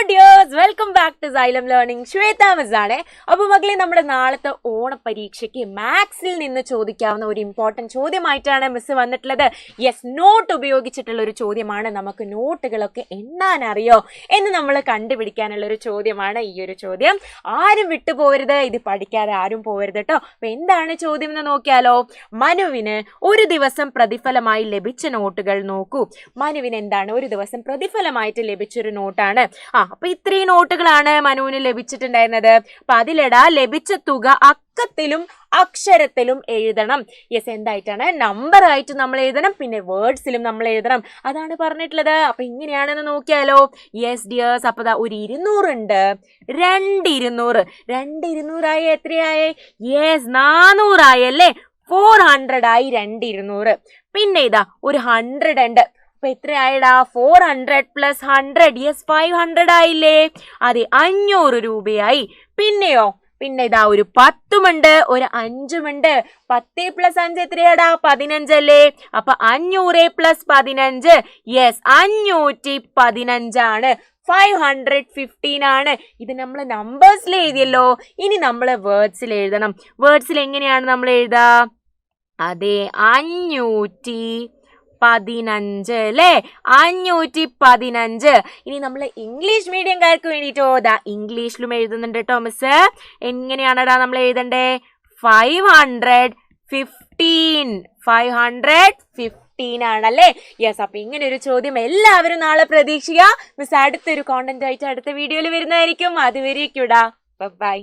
Dears, welcome back to Xylem learning. Shweta miss ആണ്. അപ്പോൾ മക്കളെ, നമ്മുടെ നാളത്തെ ഓണപരീക്ഷയ്ക്ക് മാത്സിൽ നിന്ന് ചോദിക്കാവുന്ന ഒരു ഇമ്പോർട്ടൻറ്റ് ചോദ്യമായിട്ടാണ് മിസ് വന്നിട്ടുള്ളത്. യെസ്, നോട്ട് ഉപയോഗിച്ചിട്ടുള്ള ഒരു ചോദ്യമാണ്. നമുക്ക് നോട്ടുകളൊക്കെ എണ്ണാൻ അറിയോ എന്ന് നമ്മൾ കണ്ടുപിടിക്കാനുള്ള ഒരു ചോദ്യമാണ് ഈ ഒരു ചോദ്യം. ആരും വിട്ടുപോകരുത്, ഇത് പഠിക്കാതെ ആരും പോകരുത് കേട്ടോ. അപ്പോൾ എന്താണ് ചോദ്യം എന്ന് നോക്കിയാലോ. മനുവിന് ഒരു ദിവസം പ്രതിഫലമായി ലഭിച്ച നോട്ടുകൾ നോക്കൂ. മനുവിന് എന്താണ് ഒരു ദിവസം പ്രതിഫലമായിട്ട് ലഭിച്ചൊരു നോട്ടാണ്. അപ്പൊ ഇത്രയും നോട്ടുകളാണ് മനുവിന് ലഭിച്ചിട്ടുണ്ടായിരുന്നത്. അപ്പൊ അതിലിടാ ലഭിച്ച തുക അക്കത്തിലും അക്ഷരത്തിലും എഴുതണം. യെസ്, എന്തായിട്ടാണ്? നമ്പർ ആയിട്ട് നമ്മൾ എഴുതണം, പിന്നെ വേർഡ്സിലും നമ്മൾ എഴുതണം. അതാണ് പറഞ്ഞിട്ടുള്ളത്. അപ്പൊ ഇങ്ങനെയാണെന്ന് നോക്കിയാലോ. യെസ് ഡിയേഴ്സ്, അപ്പൊ ഒരു 200 ഉണ്ട്, 200 ആയി എത്രയായി? യെസ്, 400 ആയല്ലേ. 400 ആയി 200. പിന്നെ ഇതാ ഒരു 100 ഉണ്ട്. അപ്പൊ എത്രയായിടാ? 400 + 100. യെസ്, 500 ആയില്ലേ. അതെ, 500 രൂപയായി. പിന്നെയോ, പിന്നെ ഇതാ ഒരു 10 ഒരു 5 10 + 5 എത്രയാടാ? 15 അല്ലേ. അപ്പൊ 500 + 15. യെസ്, 515 ആണ്. 515 ആണ്. ഇത് നമ്മൾ നമ്പേഴ്സിൽ എഴുതിയല്ലോ. ഇനി നമ്മൾ വേർഡ്സിൽ എഴുതണം. വേർഡ്സിൽ എങ്ങനെയാണ് നമ്മൾ എഴുതാ? അതെ, 515 അല്ലേ. 515. ഇനി നമ്മൾ ഇംഗ്ലീഷ് മീഡിയംകാർക്ക് വേണ്ടിയിട്ടോ ഇംഗ്ലീഷിലും എഴുതുന്നുണ്ട് കേട്ടോ മിസ്. എങ്ങനെയാണടാ നമ്മൾ എഴുതണ്ടേ? 515 ആണല്ലേ. യെസ്, അപ്പൊ ഇങ്ങനെ ഒരു ചോദ്യം എല്ലാവരും നാളെ പ്രതീക്ഷിക്കുക. മിസ് അടുത്തൊരു കോണ്ടന്റ് ആയിട്ട് അടുത്ത വീഡിയോയിൽ വരുന്നതായിരിക്കും. അതുവരേക്കൂടാ. ബൈ.